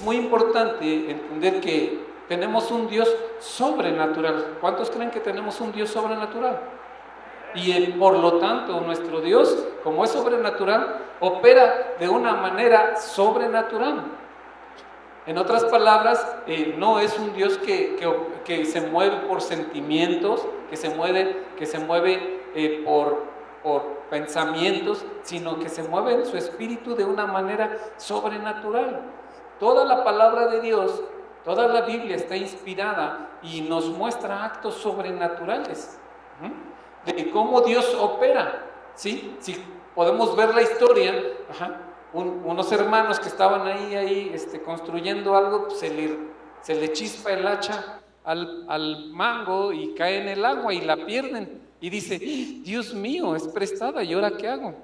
muy importante entender que tenemos un Dios sobrenatural. ¿Cuántos creen que tenemos un Dios sobrenatural? Y por lo tanto, nuestro Dios, como es sobrenatural, opera de una manera sobrenatural. En otras palabras, no es un Dios que se mueve por sentimientos, que se mueve por pensamientos, sino que se mueve en su espíritu de una manera sobrenatural. Toda la palabra de Dios, toda la Biblia está inspirada y nos muestra actos sobrenaturales, de cómo Dios opera, ¿sí? Si podemos ver la historia, unos hermanos que estaban ahí construyendo algo, pues se le chispa el hacha al mango y cae en el agua y la pierden. Y dice, Dios mío, es prestada, ¿y ahora qué hago?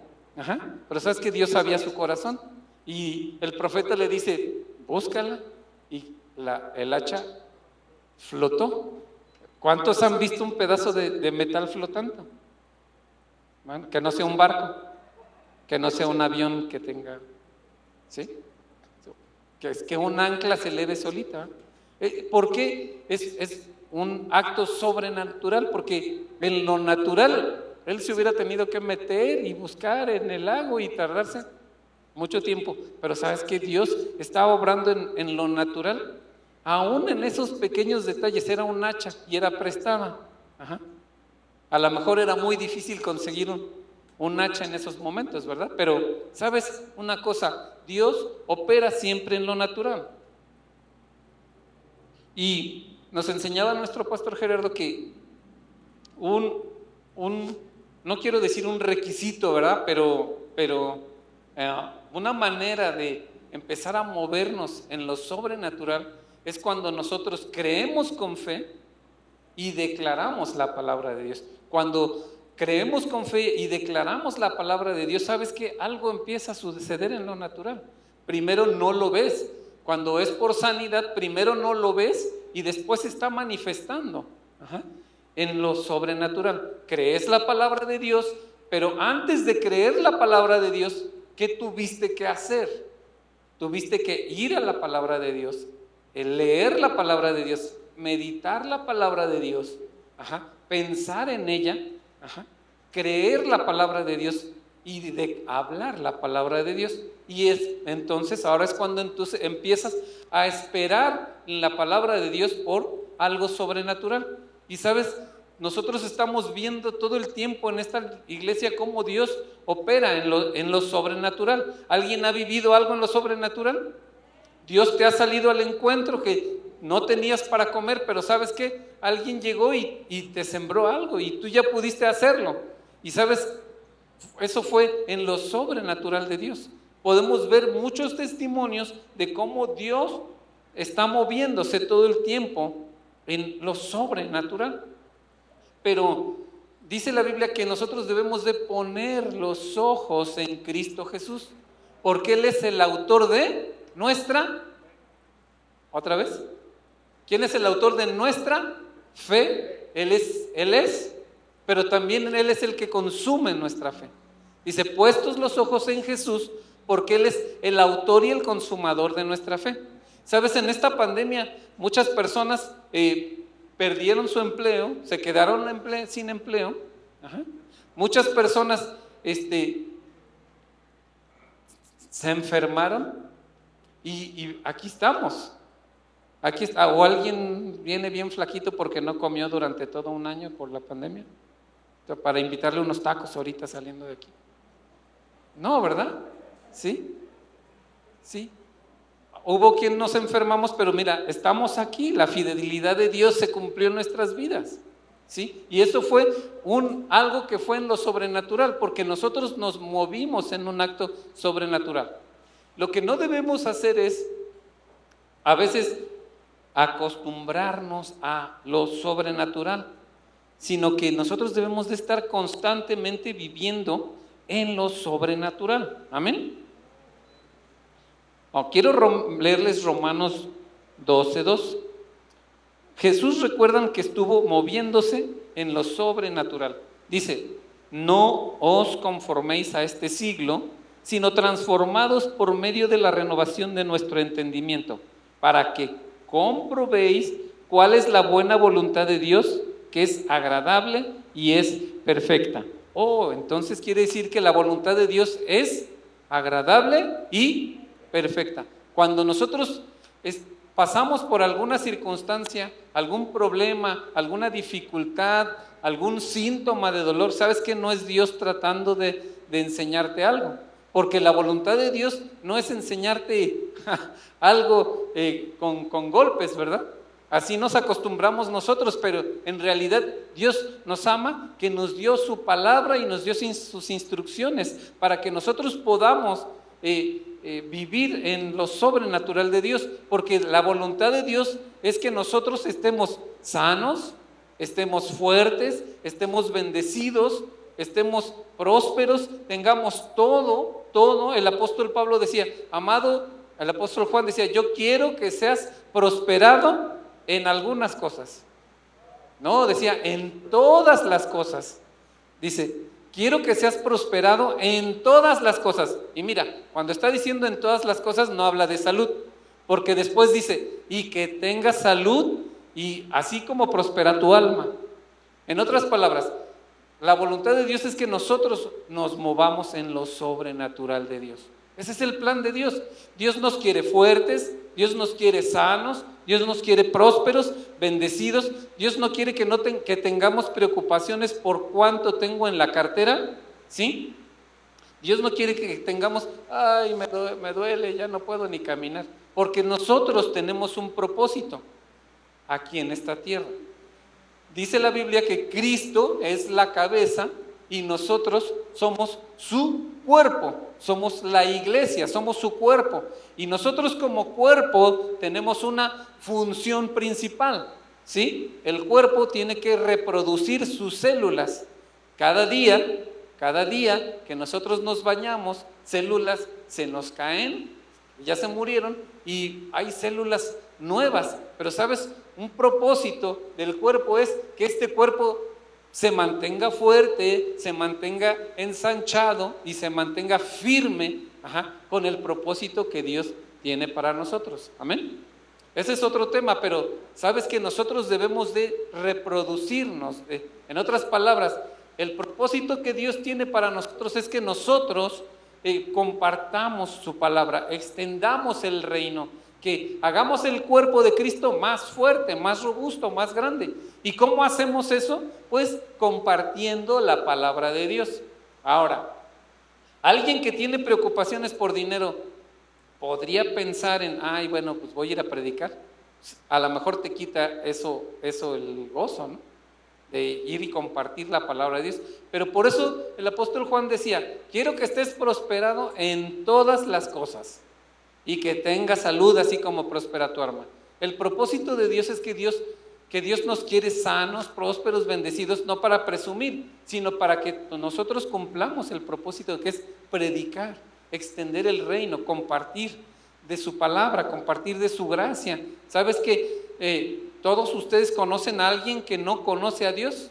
Pero sabes que Dios sabía su corazón. Y el profeta le dice, búscala. Y el hacha flotó. ¿Cuántos han visto un pedazo de metal flotando? Bueno, que no sea un barco, que no sea un avión que tenga, ¿sí? Que un ancla se eleve solita. ¿Por qué es un acto sobrenatural? Porque en lo natural él se hubiera tenido que meter y buscar en el lago y tardarse mucho tiempo, pero ¿sabes qué? Dios estaba obrando en lo natural, aún en esos pequeños detalles. Era un hacha y era prestada. A lo mejor era muy difícil conseguir un hacha en esos momentos, ¿verdad? Pero ¿sabes una cosa? Dios opera siempre en lo natural. Y nos enseñaba nuestro pastor Gerardo que no quiero decir un requisito, ¿verdad? Pero una manera de empezar a movernos en lo sobrenatural es cuando nosotros creemos con fe y declaramos la palabra de Dios. Cuando creemos con fe y declaramos la palabra de Dios, ¿sabes qué? Algo empieza a suceder en lo natural. Primero no lo ves. Cuando es por sanidad, primero no lo ves y después se está manifestando en lo sobrenatural. Crees la palabra de Dios, pero antes de creer la palabra de Dios, ¿qué tuviste que hacer? Tuviste que ir a la palabra de Dios, leer la palabra de Dios, meditar la palabra de Dios, pensar en ella, creer la palabra de Dios y de hablar la palabra de Dios. Y entonces ahora es cuando entonces empiezas a esperar en la palabra de Dios por algo sobrenatural. Y sabes, nosotros estamos viendo todo el tiempo en esta iglesia cómo Dios opera en lo sobrenatural. ¿Alguien ha vivido algo en lo sobrenatural? Dios te ha salido al encuentro que no tenías para comer, pero ¿sabes qué? Alguien llegó y te sembró algo y tú ya pudiste hacerlo. Y sabes, eso fue en lo sobrenatural de Dios. Podemos ver muchos testimonios de cómo Dios está moviéndose todo el tiempo en lo sobrenatural. Pero dice la Biblia que nosotros debemos de poner los ojos en Cristo Jesús, porque Él es el autor de nuestra, otra vez, ¿quién es el autor de nuestra fe? Él es, pero también Él es el que consume nuestra fe. Dice, puestos los ojos en Jesús, porque Él es el autor y el consumador de nuestra fe. Sabes, en esta pandemia muchas personas perdieron su empleo, se quedaron sin empleo. Muchas personas se enfermaron y aquí estamos. Aquí está, o alguien viene bien flaquito porque no comió durante todo un año por la pandemia, para invitarle unos tacos ahorita saliendo de aquí. No, ¿verdad? Sí. Hubo quien nos enfermamos, pero mira, estamos aquí, la fidelidad de Dios se cumplió en nuestras vidas, ¿sí? Y eso fue algo que fue en lo sobrenatural, porque nosotros nos movimos en un acto sobrenatural. Lo que no debemos hacer es, a veces, acostumbrarnos a lo sobrenatural, sino que nosotros debemos de estar constantemente viviendo en lo sobrenatural. Amén. Quiero leerles Romanos 12:2. Jesús, recuerdan que estuvo moviéndose en lo sobrenatural. Dice, no os conforméis a este siglo, sino transformados por medio de la renovación de nuestro entendimiento. para que comprobéis cuál es la buena voluntad de Dios, que es agradable y es perfecta. Oh, entonces quiere decir que la voluntad de Dios es agradable y perfecta. Cuando nosotros pasamos por alguna circunstancia, algún problema, alguna dificultad, algún síntoma de dolor, ¿sabes que no es Dios tratando de enseñarte algo? Porque la voluntad de Dios no es enseñarte algo con golpes, ¿verdad? Así nos acostumbramos nosotros, pero en realidad Dios nos ama, que nos dio su palabra y nos dio sus instrucciones para que nosotros podamos vivir en lo sobrenatural de Dios, porque la voluntad de Dios es que nosotros estemos sanos, estemos fuertes, estemos bendecidos, estemos prósperos, tengamos todo. El apóstol Pablo decía, amado, el apóstol Juan decía, yo quiero que seas prosperado en algunas cosas. No, decía, en todas las cosas. Dice, quiero que seas prosperado en todas las cosas. Y mira, cuando está diciendo en todas las cosas, no habla de salud, porque después dice, y que tengas salud, y así como prospera tu alma. En otras palabras, la voluntad de Dios es que nosotros nos movamos en lo sobrenatural de Dios. Ese es el plan de Dios. Dios nos quiere fuertes, Dios nos quiere sanos, Dios nos quiere prósperos, bendecidos. Dios no quiere que tengamos preocupaciones por cuánto tengo en la cartera, ¿sí? Dios no quiere que tengamos, ay, me duele, ya no puedo ni caminar. Porque nosotros tenemos un propósito aquí en esta tierra. Dice la Biblia que Cristo es la cabeza y nosotros somos su cuerpo, somos la iglesia, somos su cuerpo. Y nosotros como cuerpo tenemos una función principal, ¿sí? El cuerpo tiene que reproducir sus células. Cada día que nosotros nos bañamos, células se nos caen, ya se murieron y hay células nuevas. Pero ¿sabes? Un propósito del cuerpo es que este cuerpo se mantenga fuerte, se mantenga ensanchado y se mantenga firme, con el propósito que Dios tiene para nosotros. Amén. Ese es otro tema, pero sabes que nosotros debemos de reproducirnos. En otras palabras, el propósito que Dios tiene para nosotros es que nosotros compartamos su palabra, extendamos el reino, que hagamos el cuerpo de Cristo más fuerte, más robusto, más grande. ¿Y cómo hacemos eso? Pues compartiendo la palabra de Dios. Ahora, alguien que tiene preocupaciones por dinero, podría pensar en, ay, bueno, pues voy a ir a predicar. A lo mejor te quita eso el gozo, ¿no? De ir y compartir la palabra de Dios. Pero por eso el apóstol Juan decía, quiero que estés prosperado en todas las cosas y que tengas salud así como prospera tu alma. El propósito de Dios es que Dios nos quiere sanos, prósperos, bendecidos, no para presumir, sino para que nosotros cumplamos el propósito que es predicar, extender el reino, compartir de su palabra, compartir de su gracia. ¿Sabes que todos ustedes conocen a alguien que no conoce a Dios?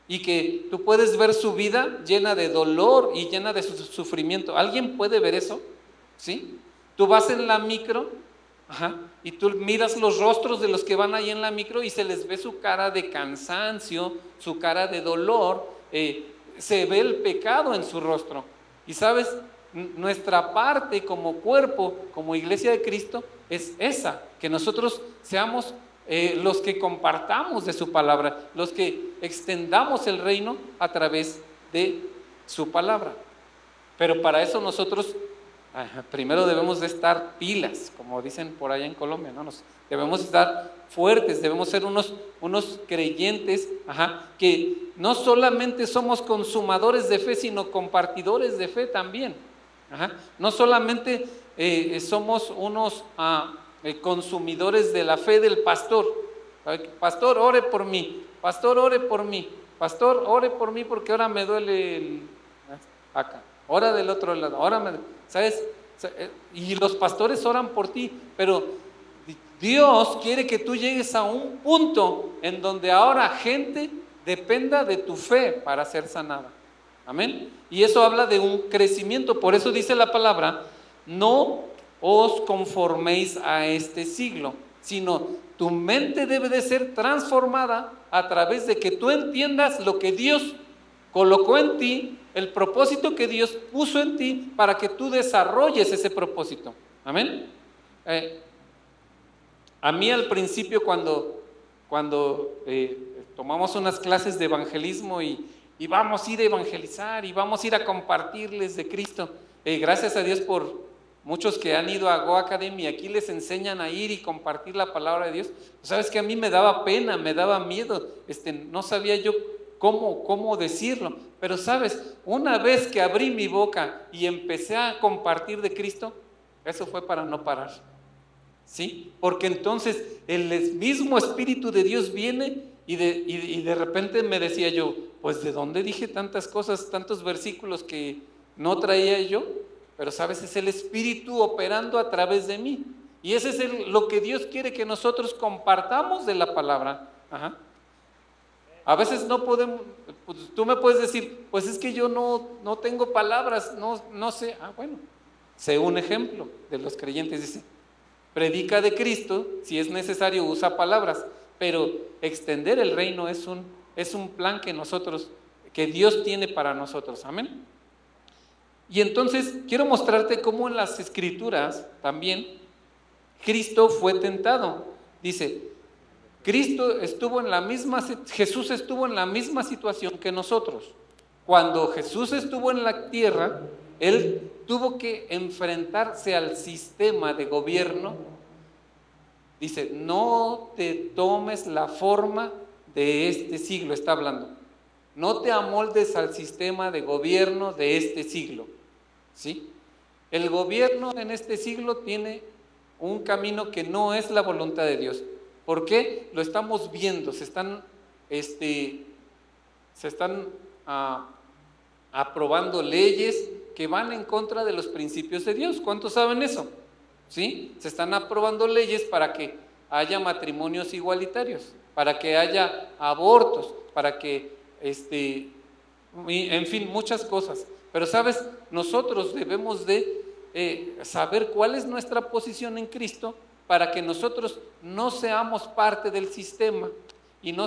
Y que tú puedes ver su vida llena de dolor y llena de sufrimiento. ¿Alguien puede ver eso? ¿Sí? Tú vas en la micro, y tú miras los rostros de los que van ahí en la micro y se les ve su cara de cansancio, su cara de dolor, se ve el pecado en su rostro. Y sabes, nuestra parte como cuerpo, como iglesia de Cristo, es esa, que nosotros seamos los que compartamos de su palabra, los que extendamos el reino a través de su palabra. Pero para eso nosotros primero debemos de estar pilas, como dicen por allá en Colombia, ¿no? Debemos estar fuertes, debemos ser unos creyentes, que no solamente somos consumadores de fe, sino compartidores de fe también. No solamente somos unos consumidores de la fe del pastor. Pastor, ore por mí. Pastor, ore por mí. Pastor, ore por mí porque ahora me duele acá. Ahora del otro lado. ¿Sabes? Y los pastores oran por ti, pero Dios quiere que tú llegues a un punto en donde ahora gente dependa de tu fe para ser sanada. Amén. Y eso habla de un crecimiento. Por eso dice la palabra, no os conforméis a este siglo, sino tu mente debe de ser transformada a través de que tú entiendas lo que Dios colocó en ti, el propósito que Dios puso en ti para que tú desarrolles ese propósito. Amén. A mí al principio cuando tomamos unas clases de evangelismo y vamos a ir a evangelizar y vamos a ir a compartirles de Cristo, gracias a Dios por muchos que han ido a Go Academy, aquí les enseñan a ir y compartir la palabra de Dios. Sabes que a mí me daba pena, me daba miedo, no sabía yo cómo decirlo, pero sabes, una vez que abrí mi boca y empecé a compartir de Cristo, eso fue para no parar, ¿sí? Porque entonces el mismo Espíritu de Dios viene y de repente me decía yo, pues ¿de dónde dije tantas cosas, tantos versículos que no traía yo? Pero sabes, es el Espíritu operando a través de mí. Y ese es lo que Dios quiere que nosotros compartamos de la palabra. Ajá. A veces no podemos, pues, tú me puedes decir, pues es que yo no tengo palabras, no sé. Bueno, sé un ejemplo de los creyentes, dice, predica de Cristo, si es necesario usa palabras, pero extender el reino es un plan que Dios tiene para nosotros. Amén. Y entonces quiero mostrarte cómo en las Escrituras también Cristo fue tentado. Dice, Jesús estuvo en la misma situación que nosotros. Cuando Jesús estuvo en la tierra, Él tuvo que enfrentarse al sistema de gobierno. Dice, no te tomes la forma de este siglo, está hablando. No te amoldes al sistema de gobierno de este siglo. ¿Sí? El gobierno en este siglo tiene un camino que no es la voluntad de Dios. ¿Por qué? Lo estamos viendo, se están aprobando leyes que van en contra de los principios de Dios. ¿Cuántos saben eso? ¿Sí? Se están aprobando leyes para que haya matrimonios igualitarios, para que haya abortos, para que, en fin, muchas cosas. Pero sabes, nosotros debemos de saber cuál es nuestra posición en Cristo para que nosotros no seamos parte del sistema y no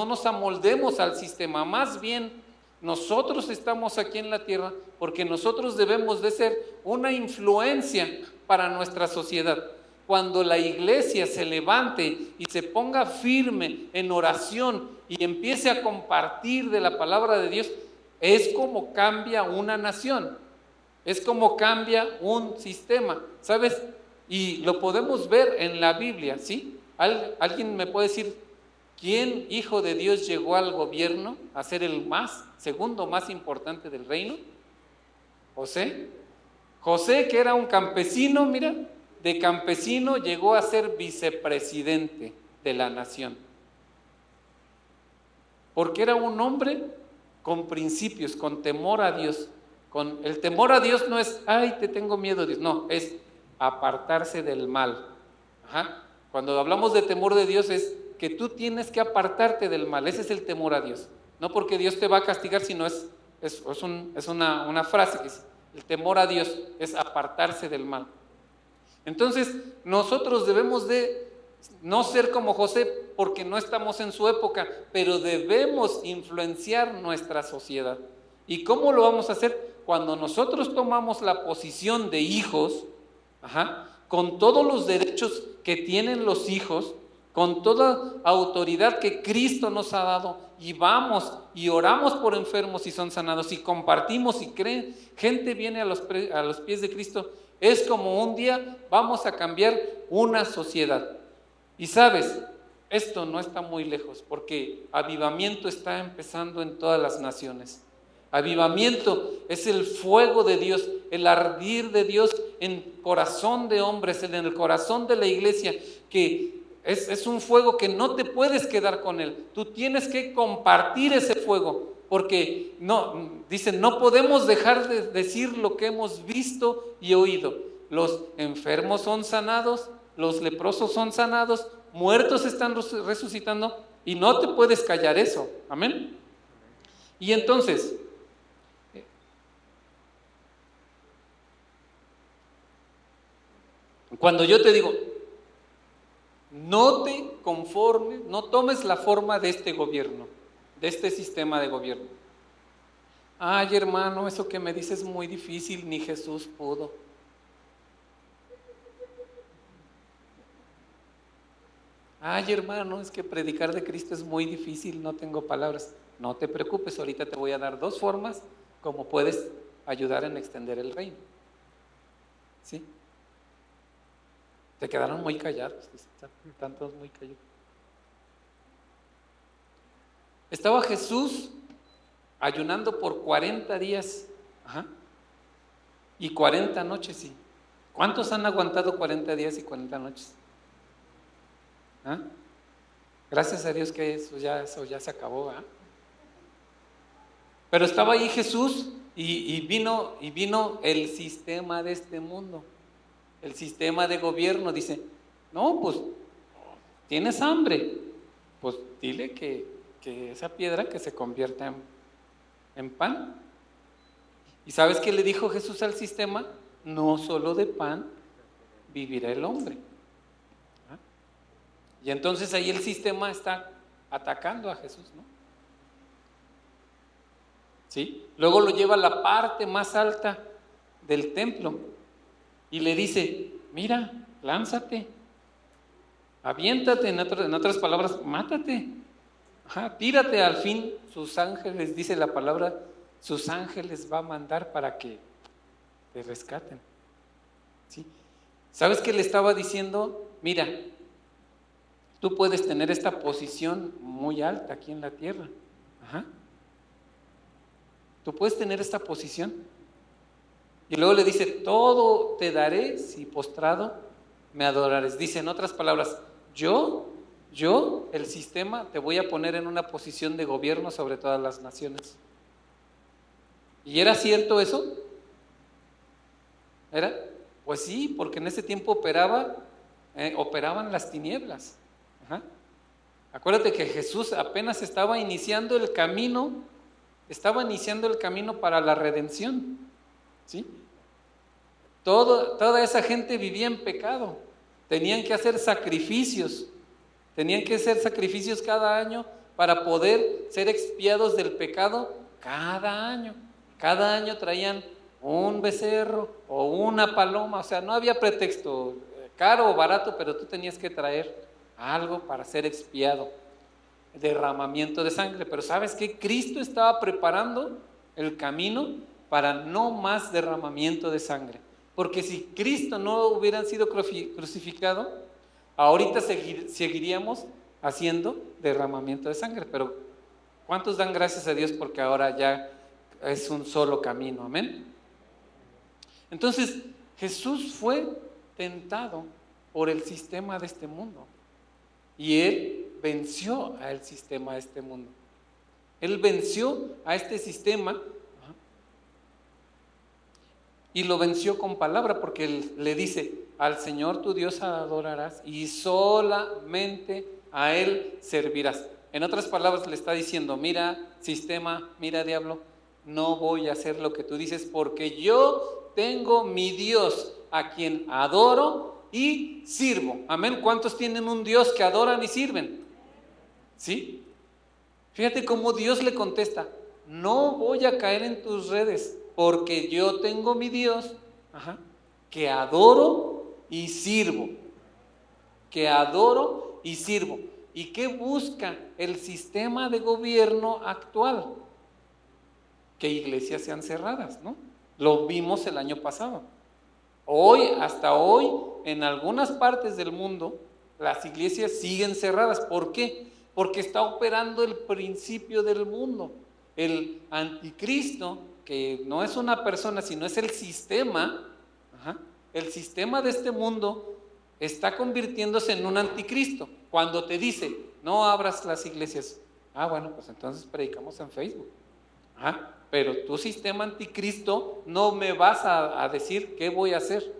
nos amoldemos al sistema. Más bien, nosotros estamos aquí en la tierra porque nosotros debemos de ser una influencia para nuestra sociedad. Cuando la iglesia se levante y se ponga firme en oración y empiece a compartir de la palabra de Dios, es como cambia una nación, es como cambia un sistema, ¿sabes? Y lo podemos ver en la Biblia, ¿sí? ¿Alguien me puede decir quién, hijo de Dios, llegó al gobierno a ser el segundo más importante del reino? José. José, que era un campesino, mira, de campesino llegó a ser vicepresidente de la nación. Porque era un hombre con principios, con temor a Dios. El temor a Dios no es, ay, te tengo miedo, Dios. No, es apartarse del mal. Ajá. Cuando hablamos de temor de Dios es que tú tienes que apartarte del mal. Ese es el temor a Dios. No porque Dios te va a castigar, sino es una frase que dice, el temor a Dios es apartarse del mal. Entonces, nosotros debemos de no ser como José porque no estamos en su época, pero debemos influenciar nuestra sociedad. ¿Y cómo lo vamos a hacer? Cuando nosotros tomamos la posición de hijos, con todos los derechos que tienen los hijos, con toda autoridad que Cristo nos ha dado, y vamos y oramos por enfermos y son sanados, y compartimos y creen, gente viene a los pies de Cristo, es como un día vamos a cambiar una sociedad. Y sabes, esto no está muy lejos, porque avivamiento está empezando en todas las naciones. Avivamiento es el fuego de Dios, el ardir de Dios en el corazón de hombres, en el corazón de la iglesia, que es un fuego que no te puedes quedar con él. Tú tienes que compartir ese fuego, porque dicen, no podemos dejar de decir lo que hemos visto y oído. Los enfermos son sanados, los leprosos son sanados, muertos están resucitando, y no te puedes callar eso. Amén. Y entonces, Cuando yo te digo, no te conformes, no tomes la forma de este gobierno, de este sistema de gobierno. Ay, hermano, eso que me dices es muy difícil, ni Jesús pudo. Ay, hermano, es que predicar de Cristo es muy difícil, no tengo palabras. No te preocupes, ahorita te voy a dar 2 formas como puedes ayudar en extender el reino. ¿Sí? Te quedaron muy callados, están todos muy callados. Estaba Jesús ayunando por 40 días y 40 noches, sí. ¿Cuántos han aguantado 40 días y 40 noches? Gracias a Dios que eso ya se acabó. Pero estaba ahí Jesús y vino el sistema de este mundo, el sistema de gobierno. Dice, no, pues tienes hambre, pues dile que esa piedra que se convierta en pan. ¿Y sabes qué le dijo Jesús al sistema? No solo de pan vivirá el hombre. Y entonces ahí el sistema está atacando a Jesús, ¿no? ¿Sí? Luego lo lleva a la parte más alta del templo y le dice, mira, lánzate, aviéntate, en otras palabras, mátate, tírate. Al fin sus ángeles, dice la palabra, sus ángeles va a mandar para que te rescaten. ¿Sí? ¿Sabes qué le estaba diciendo? Mira, tú puedes tener esta posición muy alta aquí en la tierra. Tú puedes tener esta posición. Y luego le dice, todo te daré si postrado me adorares. Dice en otras palabras, yo, el sistema, te voy a poner en una posición de gobierno sobre todas las naciones. ¿Y era cierto eso? ¿Era? Pues sí, porque en ese tiempo operaban las tinieblas. Acuérdate que Jesús apenas estaba iniciando el camino para la redención. ¿Sí? Toda esa gente vivía en pecado, tenían que hacer sacrificios cada año para poder ser expiados del pecado cada año. Cada año traían un becerro o una paloma, o sea, no había pretexto, caro o barato, pero tú tenías que traer algo para ser expiado, derramamiento de sangre. Pero ¿sabes qué? Cristo estaba preparando el camino para no más derramamiento de sangre, porque si Cristo no hubiera sido crucificado, ahorita seguiríamos haciendo derramamiento de sangre. Pero ¿cuántos dan gracias a Dios porque ahora ya es un solo camino? Amén. Entonces Jesús fue tentado por el sistema de este mundo y Él venció al sistema de este mundo. Él venció a este sistema y lo venció con palabra, porque Él le dice, al Señor tu Dios adorarás y solamente a Él servirás. En otras palabras le está diciendo, mira sistema, mira diablo, no voy a hacer lo que tú dices, porque yo tengo mi Dios a quien adoro y sirvo. Amén. ¿Cuántos tienen un Dios que adoran y sirven? ¿Sí? Fíjate cómo Dios le contesta, no voy a caer en tus redes, porque yo tengo mi Dios que adoro y sirvo. Que adoro y sirvo. ¿Y qué busca el sistema de gobierno actual? Que iglesias sean cerradas, ¿no? Lo vimos el año pasado. Hasta hoy, en algunas partes del mundo, las iglesias siguen cerradas. ¿Por qué? Porque está operando el principio del mundo. El anticristo, que no es una persona, sino es el sistema, el sistema de este mundo está convirtiéndose en un anticristo. Cuando te dice, no abras las iglesias, bueno, pues entonces predicamos en Facebook. Pero tu sistema anticristo no me vas a decir qué voy a hacer.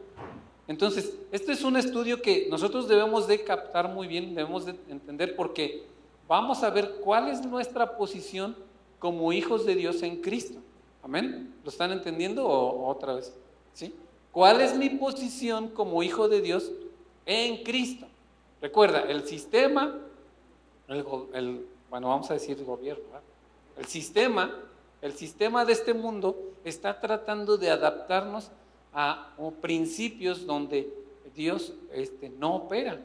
Entonces, este es un estudio que nosotros debemos de captar muy bien, debemos de entender, porque vamos a ver cuál es nuestra posición como hijos de Dios en Cristo. ¿Amén? ¿Lo están entendiendo o otra vez? ¿Sí? ¿Cuál es mi posición como hijo de Dios en Cristo? Recuerda, el sistema, bueno, vamos a decir gobierno, ¿verdad? El sistema de este mundo está tratando de adaptarnos a principios donde Dios no opera.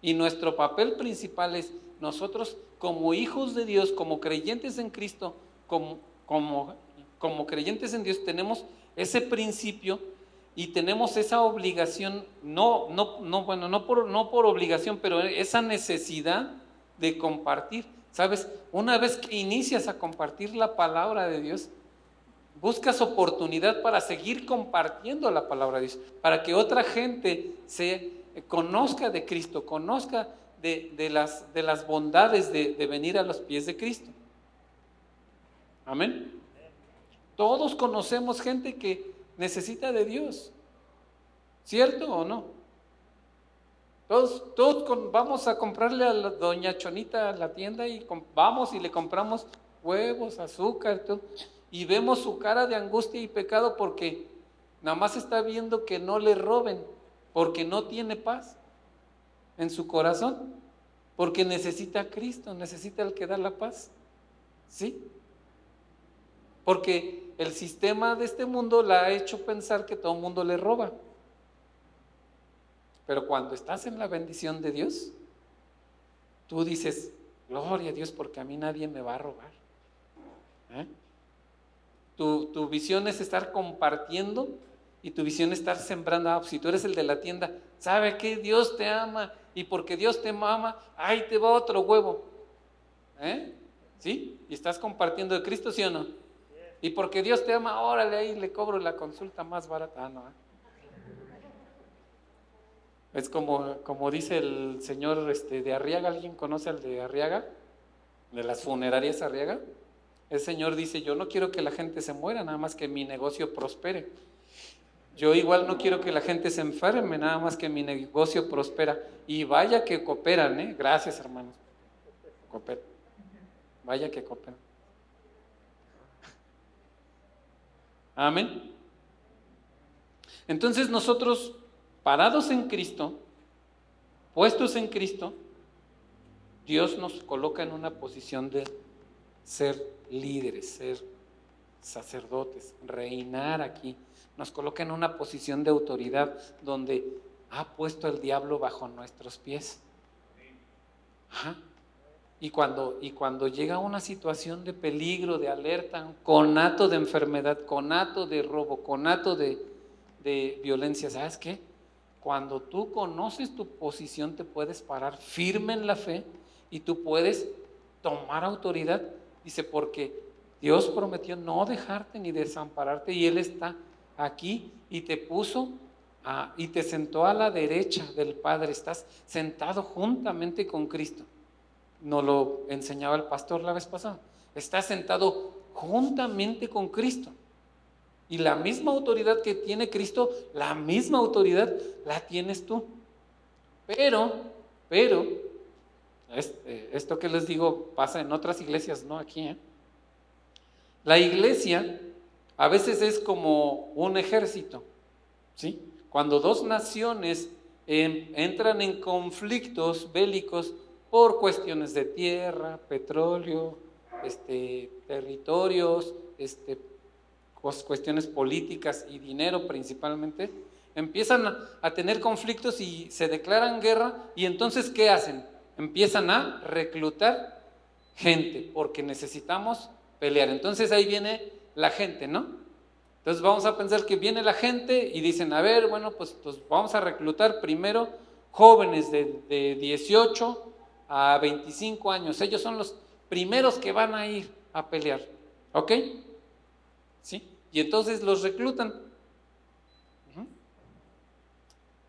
Y nuestro papel principal es nosotros como hijos de Dios, como creyentes en Cristo, como creyentes en Dios, tenemos ese principio y tenemos esa obligación, no por obligación, pero esa necesidad de compartir. ¿Sabes? Una vez que inicias a compartir la palabra de Dios, buscas oportunidad para seguir compartiendo la palabra de Dios, para que otra gente se conozca de Cristo, conozca de las bondades de venir a los pies de Cristo. Amén. Todos conocemos gente que necesita de Dios, ¿cierto o no? Todos vamos a comprarle a la doña Chonita a la tienda y vamos y le compramos huevos, azúcar, todo, y vemos su cara de angustia y pecado porque nada más está viendo que no le roben, porque no tiene paz en su corazón, porque necesita a Cristo, necesita el que da la paz, ¿sí? Porque el sistema de este mundo la ha hecho pensar que todo el mundo le roba. Pero cuando estás en la bendición de Dios, tú dices, gloria a Dios, porque a mí nadie me va a robar. Tu visión es estar compartiendo y tu visión es estar sembrando. Si tú eres el de la tienda, ¿sabe qué? Dios te ama y porque Dios te ama, ahí te va otro huevo. ¿Sí? Y estás compartiendo de Cristo, ¿sí o no? Y porque Dios te ama, órale, ahí le cobro la consulta más barata. No, Es como dice el señor de Arriaga. ¿Alguien conoce al de Arriaga? De las funerarias Arriaga. El señor dice, yo no quiero que la gente se muera, nada más que mi negocio prospere. Yo igual no quiero que la gente se enferme, nada más que mi negocio prospera. Y vaya que cooperan, Gracias, hermanos. Cooperan. Vaya que cooperan. Amén. Entonces nosotros, parados en Cristo, puestos en Cristo, Dios nos coloca en una posición de ser líderes, ser sacerdotes, reinar aquí. Nos coloca en una posición de autoridad donde ha puesto al diablo bajo nuestros pies. Y cuando llega una situación de peligro, de alerta, conato de enfermedad, conato de robo, conato de violencia, ¿sabes qué? Cuando tú conoces tu posición, te puedes parar firme en la fe y tú puedes tomar autoridad. Dice, porque Dios prometió no dejarte ni desampararte, y Él está aquí y te puso y te sentó a la derecha del Padre. Estás sentado juntamente con Cristo. Nos lo enseñaba el pastor la vez pasada. Estás sentado juntamente con Cristo. Y la misma autoridad que tiene Cristo, la misma autoridad la tienes tú. Pero, esto que les digo pasa en otras iglesias, no aquí. La iglesia a veces es como un ejército, ¿sí? Cuando dos naciones entran en conflictos bélicos por cuestiones de tierra, petróleo, territorios, cuestiones políticas y dinero principalmente, empiezan a tener conflictos y se declaran guerra. Y entonces, ¿qué hacen? Empiezan a reclutar gente porque necesitamos pelear. Entonces ahí viene la gente, ¿no? Entonces vamos a pensar que viene la gente y dicen, a ver, bueno, pues vamos a reclutar primero jóvenes de 18 a 25 años. Ellos son los primeros que van a ir a pelear, ¿ok? ¿Sí? Y entonces los reclutan.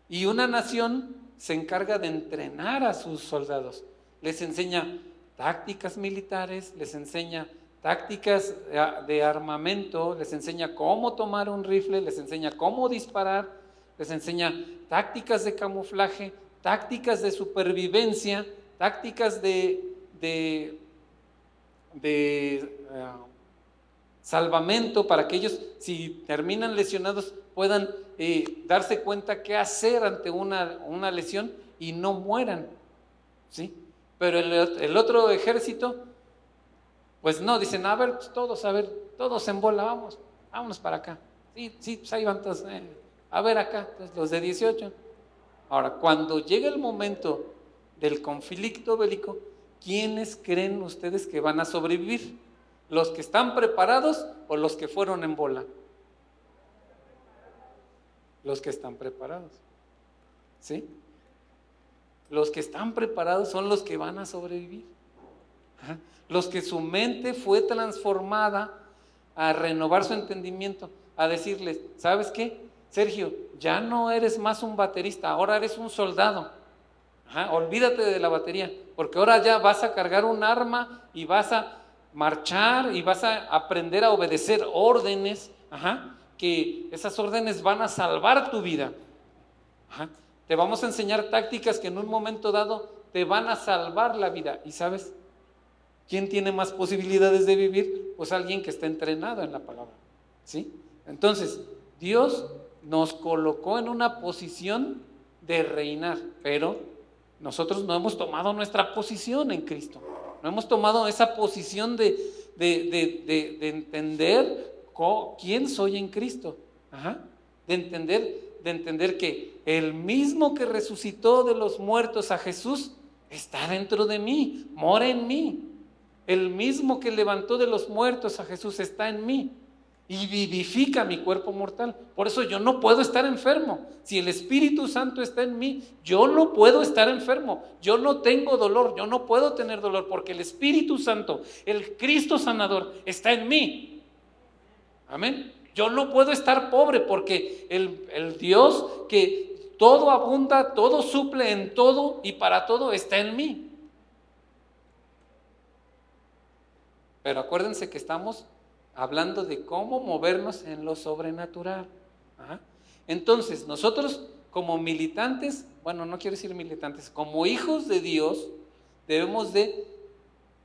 Y una nación se encarga de entrenar a sus soldados. Les enseña tácticas militares, les enseña tácticas de armamento, les enseña cómo tomar un rifle, les enseña cómo disparar, les enseña tácticas de camuflaje, tácticas de supervivencia, tácticas de salvamento para que ellos, si terminan lesionados, puedan darse cuenta qué hacer ante una lesión y no mueran, ¿sí? Pero el otro ejército, pues no, dicen, a ver, pues todos en bola, vámonos para acá. Sí, pues ahí van todos, a ver acá, pues los de 18. Ahora, cuando llega el momento del conflicto bélico, ¿quiénes creen ustedes que van a sobrevivir? ¿Los que están preparados o los que fueron en bola? Los que están preparados, ¿sí? Los que están preparados son los que van a sobrevivir. Ajá. Los que su mente fue transformada a renovar su entendimiento, a decirles, ¿sabes qué? Sergio, ya no eres más un baterista, ahora eres un soldado. Ajá, olvídate de la batería, porque ahora ya vas a cargar un arma y vas a marchar y vas a aprender a obedecer órdenes, que esas órdenes van a salvar tu vida. Ajá. Te vamos a enseñar tácticas que en un momento dado te van a salvar la vida. ¿Y sabes quién tiene más posibilidades de vivir? Pues alguien que está entrenado en la palabra, ¿sí? Entonces, Dios nos colocó en una posición de reinar, pero nosotros no hemos tomado nuestra posición en Cristo. No hemos tomado esa posición de entender quién soy en Cristo. De entender que el mismo que resucitó de los muertos a Jesús está dentro de mí, mora en mí. El mismo que levantó de los muertos a Jesús está en mí y vivifica mi cuerpo mortal. Por eso yo no puedo estar enfermo. Si el Espíritu Santo está en mí, yo no puedo estar enfermo. Yo no tengo dolor, yo no puedo tener dolor, porque el Espíritu Santo, el Cristo sanador, está en mí. Amén. Yo no puedo estar pobre, porque el Dios que todo abunda, todo suple en todo y para todo está en mí. Pero acuérdense que estamos hablando de cómo movernos en lo sobrenatural. Entonces, nosotros como militantes, bueno, no quiero decir militantes, como hijos de Dios, debemos de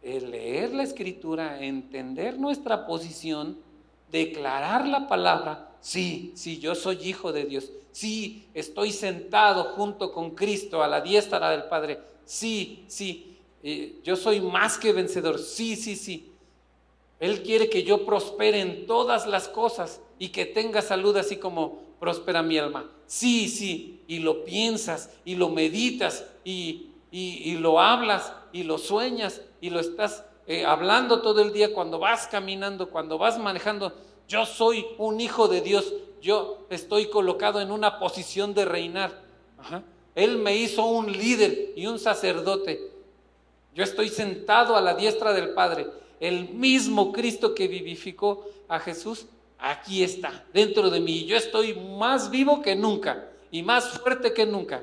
leer la Escritura, entender nuestra posición, declarar la palabra. Sí, yo soy hijo de Dios. Sí, estoy sentado junto con Cristo a la diestra del Padre. Sí, yo soy más que vencedor. Sí. Él quiere que yo prospere en todas las cosas y que tenga salud así como prospera mi alma. Sí, y lo piensas y lo meditas y lo hablas y lo sueñas y lo estás hablando todo el día cuando vas caminando, cuando vas manejando. Yo soy un hijo de Dios, yo estoy colocado en una posición de reinar. Él me hizo un líder y un sacerdote. Yo estoy sentado a la diestra del Padre. El mismo Cristo que vivificó a Jesús, aquí está, dentro de mí. Yo estoy más vivo que nunca y más fuerte que nunca.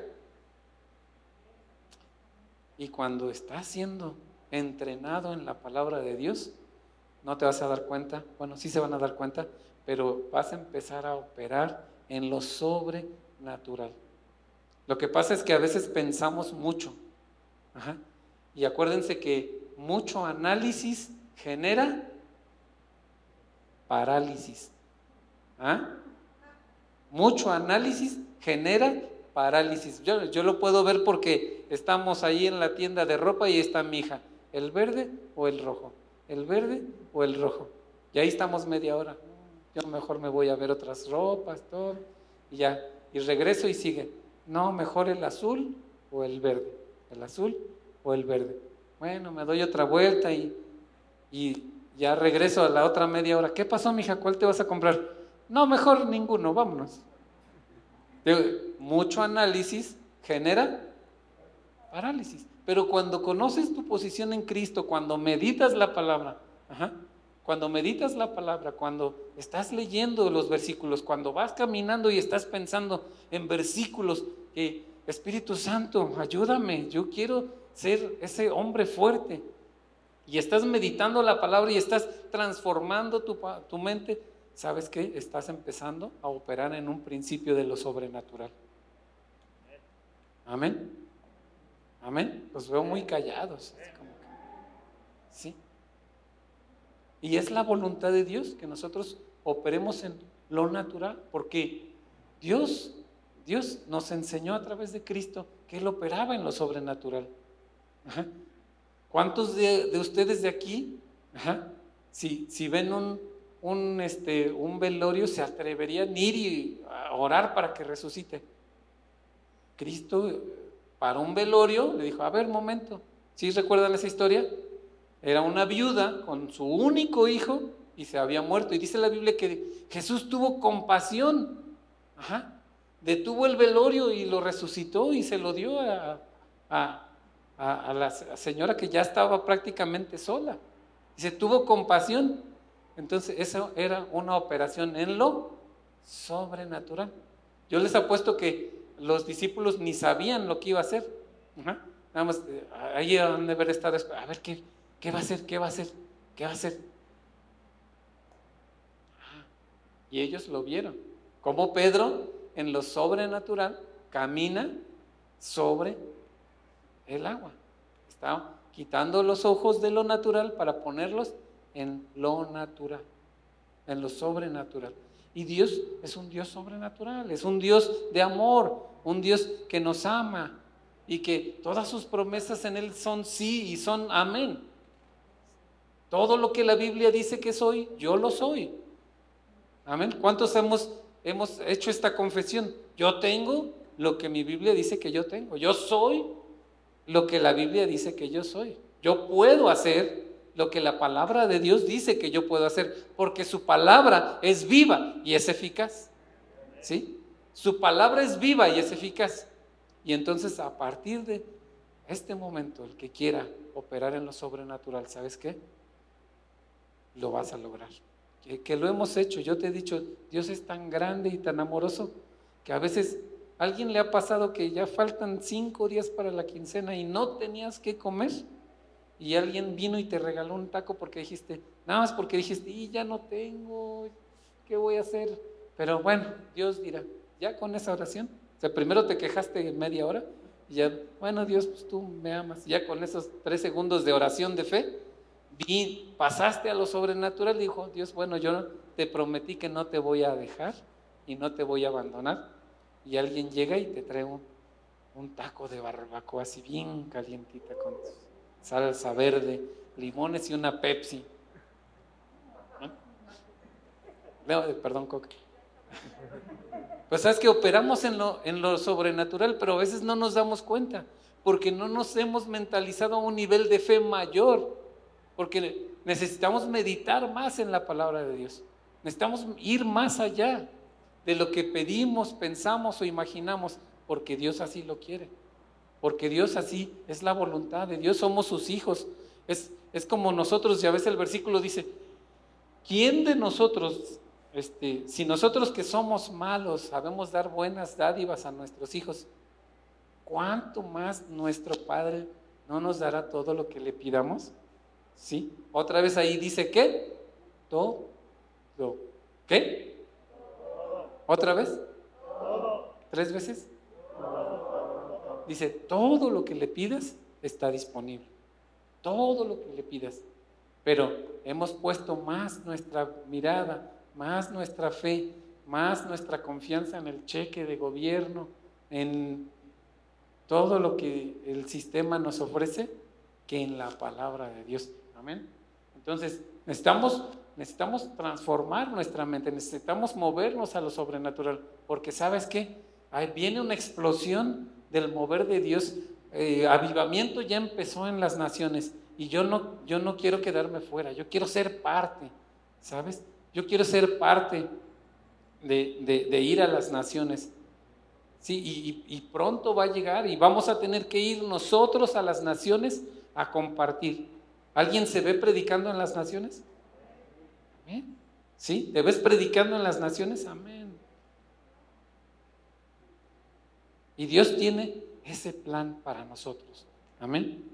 Y cuando estás siendo entrenado en la palabra de Dios, no te vas a dar cuenta, bueno, sí se van a dar cuenta, pero vas a empezar a operar en lo sobrenatural. Lo que pasa es que a veces pensamos mucho. Y acuérdense que mucho análisis genera parálisis. Mucho análisis genera parálisis. Yo lo puedo ver porque estamos ahí en la tienda de ropa y está mi hija. ¿El verde o el rojo? ¿El verde o el rojo? Y ahí estamos media hora. Yo mejor me voy a ver otras ropas, todo. Y ya, y regreso y sigue. No, mejor el azul o el verde. El azul o el verde. Bueno, me doy otra vuelta y ya regreso a la otra media hora. ¿Qué pasó, mija? ¿Cuál te vas a comprar? No, mejor ninguno, vámonos. Mucho análisis genera parálisis. Pero cuando conoces tu posición en Cristo, cuando meditas la palabra, cuando estás leyendo los versículos, cuando vas caminando y estás pensando en versículos, Espíritu Santo, ayúdame, yo quiero ser ese hombre fuerte. Y estás meditando la palabra y estás transformando tu mente, ¿sabes qué? Estás empezando a operar en un principio de lo sobrenatural. Amén. Los veo muy callados. ¿Sí? Y es la voluntad de Dios que nosotros operemos en lo natural, porque Dios, Dios nos enseñó a través de Cristo que Él operaba en lo sobrenatural. Ajá. ¿Cuántos de ustedes de aquí, ajá, si ven un velorio, se atreverían a ir y a orar para que resucite? Cristo para un velorio le dijo, a ver, momento, ¿sí recuerdan esa historia? Era una viuda con su único hijo y se había muerto. Y dice la Biblia que Jesús tuvo compasión, ajá, detuvo el velorio y lo resucitó y se lo dio a la señora que ya estaba prácticamente sola. Dice, tuvo compasión. Entonces, eso era una operación en lo sobrenatural. Yo les apuesto que los discípulos ni sabían lo que iba a hacer. Ajá. Nada más, ahí han de haber estado, a ver, ¿qué va a hacer? ¿Qué va a hacer? ¿Qué va a hacer? Y ellos lo vieron. Como Pedro, en lo sobrenatural, camina sobre el agua. Está quitando los ojos de lo natural para ponerlos en lo natural, en lo sobrenatural. Y Dios es un Dios sobrenatural, es un Dios de amor, un Dios que nos ama y que todas sus promesas en Él son sí y son amén. Todo lo que la Biblia dice que soy, yo lo soy. Amén. ¿Cuántos hemos hecho esta confesión? Yo tengo lo que mi Biblia dice que yo tengo. Yo soy lo que la Biblia dice que yo soy. Yo puedo hacer lo que la palabra de Dios dice que yo puedo hacer, porque su palabra es viva y es eficaz. ¿Sí? Su palabra es viva y es eficaz. Y entonces a partir de este momento, el que quiera operar en lo sobrenatural, ¿sabes qué? Lo vas a lograr. Que lo hemos hecho. Yo te he dicho, Dios es tan grande y tan amoroso que a veces a alguien le ha pasado que ya faltan 5 días para la quincena y no tenías que comer y alguien vino y te regaló un taco porque dijiste, nada más porque dijiste, y ya no tengo, ¿qué voy a hacer? Pero bueno, Dios dirá, ya con esa oración, o sea, primero te quejaste media hora y ya, bueno, Dios, pues tú me amas, ya con esos 3 segundos de oración de fe, pasaste a lo sobrenatural, dijo Dios, bueno, yo te prometí que no te voy a dejar y no te voy a abandonar. Y alguien llega y te trae un taco de barbacoa así bien calientita con salsa verde, limones y una Pepsi. Perdón, Coca. Pues sabes que operamos en lo sobrenatural, pero a veces no nos damos cuenta, porque no nos hemos mentalizado a un nivel de fe mayor, porque necesitamos meditar más en la palabra de Dios. Necesitamos ir más allá de lo que pedimos, pensamos o imaginamos, porque Dios así lo quiere, porque Dios así es la voluntad de Dios, somos sus hijos. Es como nosotros, y a veces el versículo dice, ¿quién de nosotros, si nosotros que somos malos sabemos dar buenas dádivas a nuestros hijos, cuánto más nuestro Padre no nos dará todo lo que le pidamos? ¿Sí? Otra vez ahí dice, ¿qué? Todo. ¿Qué? ¿Otra vez? 3 veces. Dice, todo lo que le pidas está disponible. Todo lo que le pidas. Pero hemos puesto más nuestra mirada, más nuestra fe, más nuestra confianza en el cheque de gobierno, en todo lo que el sistema nos ofrece, que en la palabra de Dios. Amén. Entonces, necesitamos transformar nuestra mente, necesitamos movernos a lo sobrenatural, porque ¿sabes qué? Ahí viene una explosión del mover de Dios. Avivamiento ya empezó en las naciones y yo no quiero quedarme fuera, yo quiero ser parte, ¿sabes? Yo quiero ser parte de ir a las naciones. Sí, y pronto va a llegar y vamos a tener que ir nosotros a las naciones a compartir. ¿Alguien se ve predicando en las naciones? Amén. ¿Sí? ¿Te ves predicando en las naciones? Amén. Y Dios tiene ese plan para nosotros. Amén.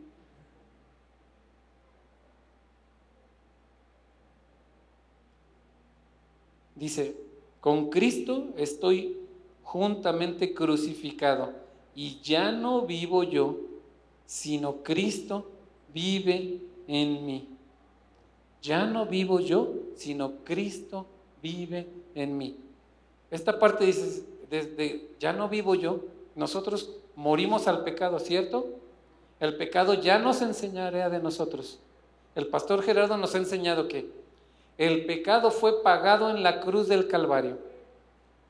Dice, con Cristo estoy juntamente crucificado y ya no vivo yo, sino Cristo vive en mí. Ya no vivo yo, sino Cristo vive en mí. Esta parte desde ya no vivo yo, nosotros morimos al pecado, ¿cierto? El pecado ya nos enseñará de nosotros. El pastor Gerardo nos ha enseñado que el pecado fue pagado en la cruz del Calvario.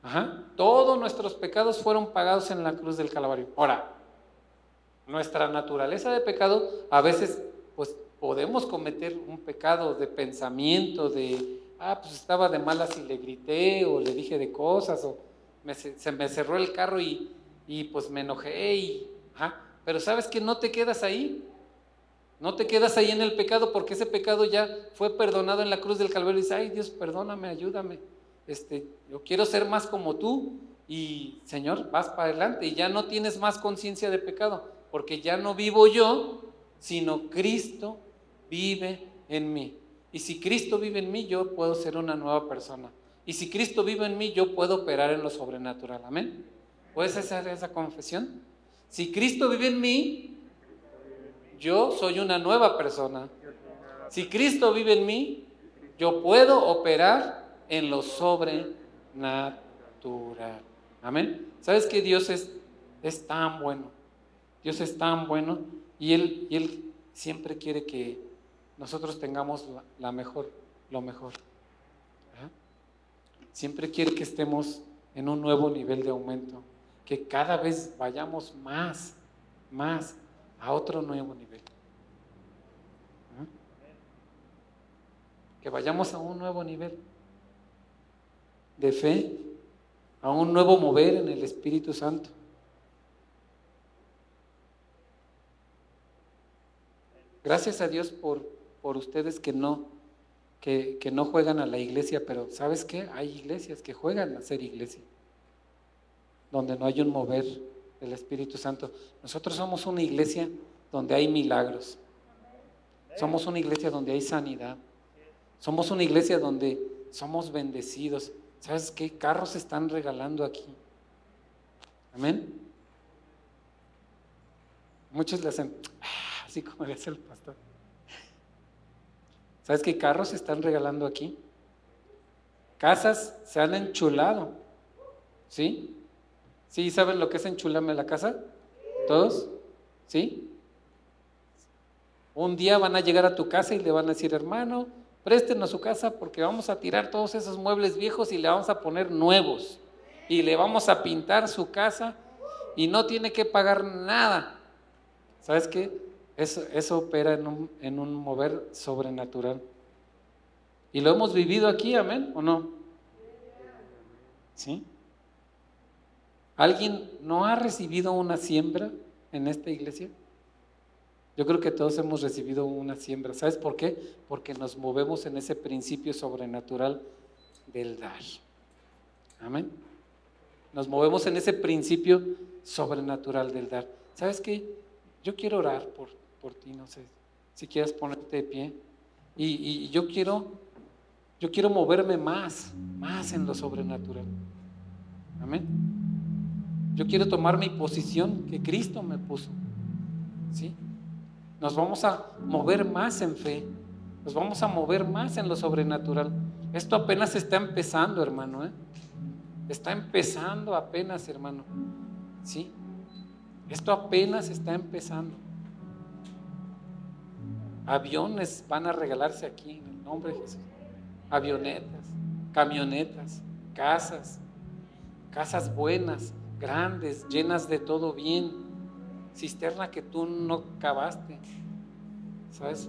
Ajá. Todos nuestros pecados fueron pagados en la cruz del Calvario. Ahora, nuestra naturaleza de pecado, a veces pues podemos cometer un pecado de pensamiento, pues estaba de malas y le grité o le dije de cosas o se me cerró el carro y pues me enojé pero sabes que no te quedas ahí. No te quedas ahí en el pecado, porque ese pecado ya fue perdonado en la cruz del Calvario. Y dices, ay Dios, perdóname, ayúdame. Yo quiero ser más como tú. Y Señor, vas para adelante y ya no tienes más conciencia de pecado, porque ya no vivo yo, sino Cristo vive en mí. Y si Cristo vive en mí, yo puedo ser una nueva persona. Y si Cristo vive en mí, yo puedo operar en lo sobrenatural. Amén. ¿Puedes hacer esa confesión? Si Cristo vive en mí, yo soy una nueva persona. Si Cristo vive en mí, yo puedo operar en lo sobrenatural. Amén. ¿Sabes que Dios es tan bueno? Dios es tan bueno y Él siempre quiere que nosotros tengamos lo mejor. ¿Ah? Siempre quiere que estemos en un nuevo nivel de aumento, que cada vez vayamos más a otro nuevo nivel. Que vayamos a un nuevo nivel de fe, a un nuevo mover en el Espíritu Santo. Gracias a Dios por ustedes que no juegan a la iglesia, pero ¿sabes qué? Hay iglesias que juegan a ser iglesia, donde no hay un mover del Espíritu Santo. Nosotros somos una iglesia donde hay milagros. Somos una iglesia donde hay sanidad. Somos una iglesia donde somos bendecidos. ¿Sabes qué? Carros se están regalando aquí. Amén. Muchos le hacen así como le hace el pastor. ¿Sabes qué carros se están regalando aquí? Casas se han enchulado. ¿Sí? ¿Sí saben lo que es enchularme la casa? ¿Todos? ¿Sí? Un día van a llegar a tu casa y le van a decir, hermano, préstenos su casa porque vamos a tirar todos esos muebles viejos y le vamos a poner nuevos. Y le vamos a pintar su casa y no tiene que pagar nada. ¿Sabes qué? Eso opera en un mover sobrenatural. Y lo hemos vivido aquí, amén, ¿o no? ¿Sí? ¿Alguien no ha recibido una siembra en esta iglesia? Yo creo que todos hemos recibido una siembra. ¿Sabes por qué? Porque nos movemos en ese principio sobrenatural del dar. Amén. Nos movemos en ese principio sobrenatural del dar. ¿Sabes qué? Yo quiero orar por ti, no sé si quieres ponerte de pie. Y yo quiero moverme más en lo sobrenatural. Amén. Yo quiero tomar mi posición que Cristo me puso. ¿Sí? Nos vamos a mover más en fe. Nos vamos a mover más en lo sobrenatural. Esto apenas está empezando, hermano. Está empezando apenas, hermano. ¿Sí? Esto apenas está empezando. Aviones van a regalarse aquí en el nombre de Jesús. Avionetas, camionetas, casas buenas, grandes, llenas de todo bien, cisterna que tú no cavaste, ¿sabes?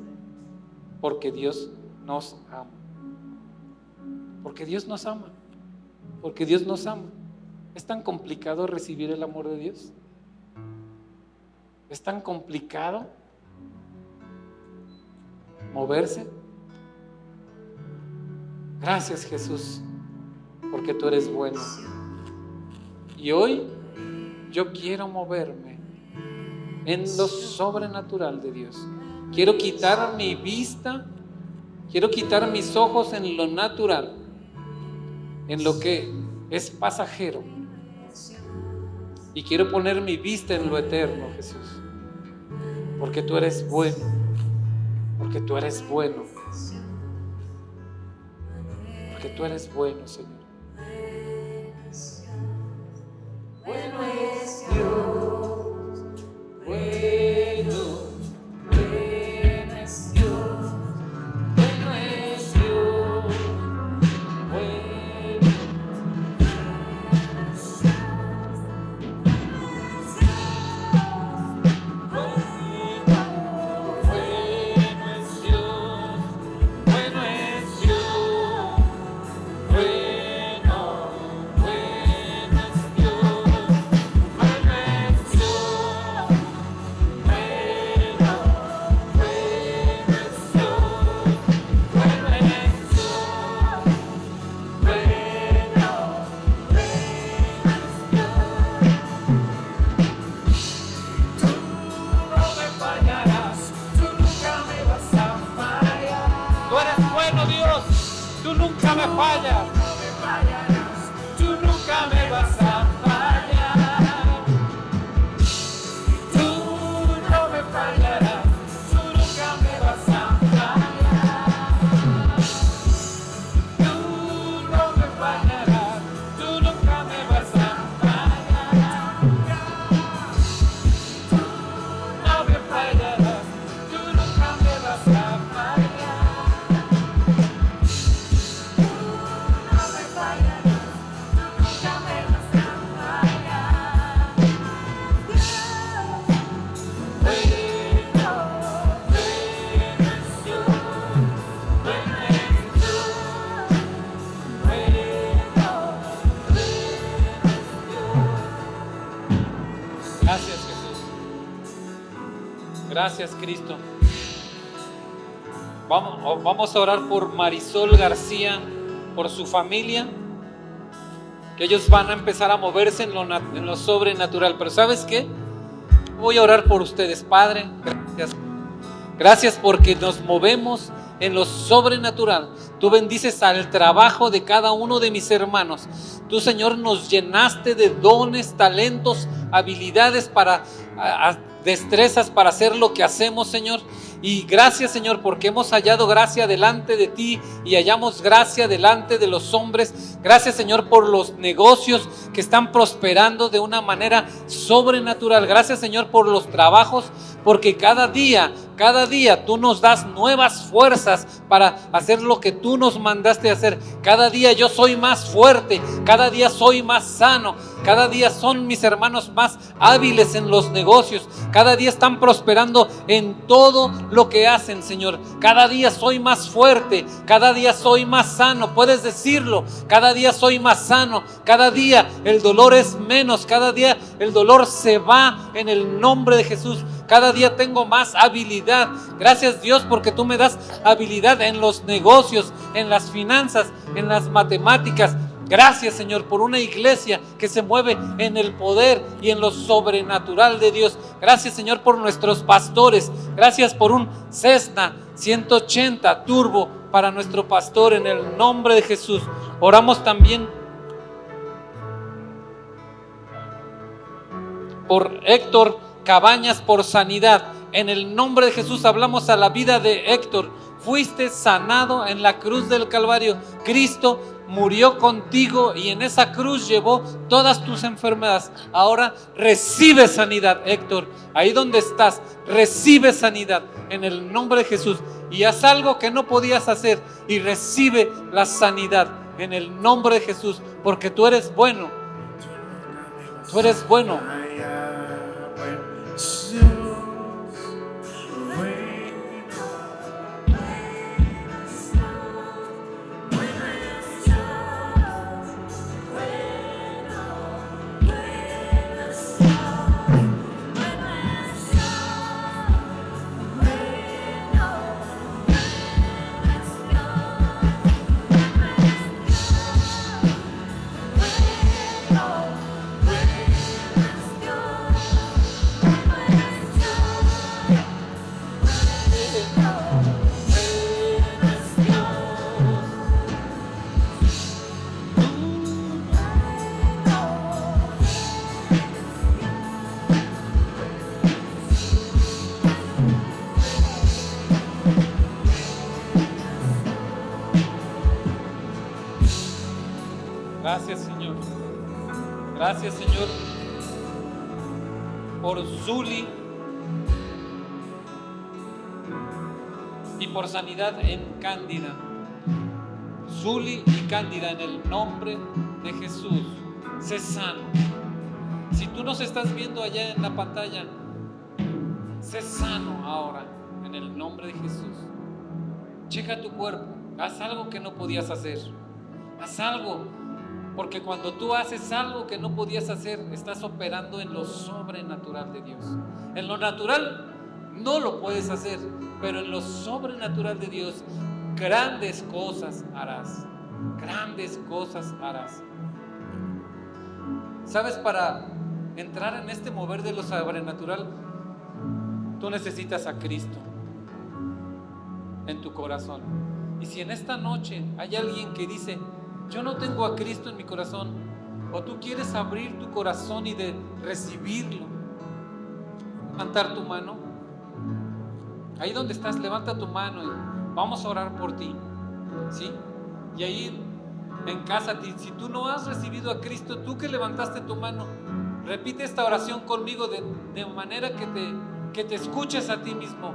Porque Dios nos ama. Porque Dios nos ama. Porque Dios nos ama. ¿Es tan complicado recibir el amor de Dios? ¿Es tan complicado moverse? Gracias, Jesús, porque tú eres bueno. Y hoy yo quiero moverme en lo sobrenatural de Dios. Quiero quitar mi vista, quiero quitar mis ojos en lo natural, en lo que es pasajero. Y quiero poner mi vista en lo eterno, Jesús. Porque tú eres bueno. Porque tú eres bueno. Porque tú eres bueno, Señor. Tú nunca me fallas. Tú nunca me vas a fallar. Tú no me fallarás. Tú nunca me vas a fallar. Tú no me fallarás. Tú nunca me vas a fallar. No me fallarás. Tú nunca me vas a fallar. Gracias, Jesús. Gracias, Cristo. Vamos a orar por Marisol García, por su familia, que ellos van a empezar a moverse en lo sobrenatural. Pero ¿sabes qué? Voy a orar por ustedes, Padre. Gracias. Gracias porque nos movemos en lo sobrenatural. Tú bendices al trabajo de cada uno de mis hermanos. Tú, Señor, nos llenaste de dones, talentos, habilidades destrezas para hacer lo que hacemos, Señor. Y gracias, Señor, porque hemos hallado gracia delante de ti y hallamos gracia delante de los hombres. Gracias, Señor, por los negocios que están prosperando de una manera sobrenatural. Gracias, Señor, por los trabajos, porque cada día tú nos das nuevas fuerzas para hacer lo que tú nos mandaste hacer. Cada día yo soy más fuerte, cada día soy más sano, cada día son mis hermanos más hábiles en los negocios, cada día están prosperando en todo lo que hacen, Señor. Cada día soy más fuerte, cada día soy más sano, puedes decirlo. Cada día soy más sano, cada día el dolor es menos, cada día el dolor se va en el nombre de Jesús. Cada día tengo más habilidad. Gracias, Dios, porque tú me das habilidad en los negocios, en las finanzas, en las matemáticas. Gracias, Señor, por una iglesia que se mueve en el poder y en lo sobrenatural de Dios. Gracias, Señor, por nuestros pastores. Gracias por un Cessna 180 Turbo para nuestro pastor, en el nombre de Jesús. Oramos también por Héctor Cabañas, por sanidad. En el nombre de Jesús hablamos a la vida de Héctor. Fuiste sanado en la cruz del Calvario. Cristo murió contigo y en esa cruz llevó todas tus enfermedades. Ahora recibe sanidad, Héctor. Ahí donde estás, recibe sanidad en el nombre de Jesús. Y haz algo que no podías hacer y recibe la sanidad en el nombre de Jesús, porque tú eres bueno. Tú eres bueno. Gracias, Señor. Gracias, Señor, por Zuli y por sanidad en Cándida. Zuli y Cándida, en el nombre de Jesús, sé sano. Si tú nos estás viendo allá en la pantalla, sé sano ahora, en el nombre de Jesús. Checa tu cuerpo, haz algo que no podías hacer. Haz algo, porque cuando tú haces algo que no podías hacer, estás operando en lo sobrenatural de Dios. En lo natural no lo puedes hacer, pero en lo sobrenatural de Dios, grandes cosas harás. Grandes cosas harás. ¿Sabes? Para entrar en este mover de lo sobrenatural, tú necesitas a Cristo en tu corazón. Y si en esta noche hay alguien que dice, yo no tengo a Cristo en mi corazón, o tú quieres abrir tu corazón y de recibirlo, levantar tu mano. Ahí donde estás, levanta tu mano y vamos a orar por ti, ¿sí? Y ahí en casa, si tú no has recibido a Cristo, tú que levantaste tu mano, repite esta oración conmigo de manera que te escuches a ti mismo.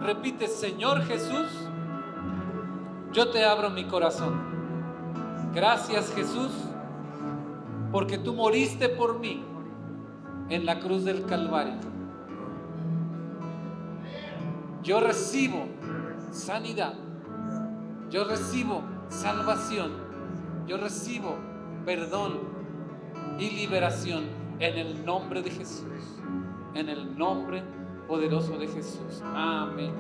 Repite: Señor Jesús, yo te abro mi corazón. Gracias, Jesús, porque tú moriste por mí en la cruz del Calvario. Yo recibo sanidad, yo recibo salvación, yo recibo perdón y liberación en el nombre de Jesús, en el nombre poderoso de Jesús. Amén.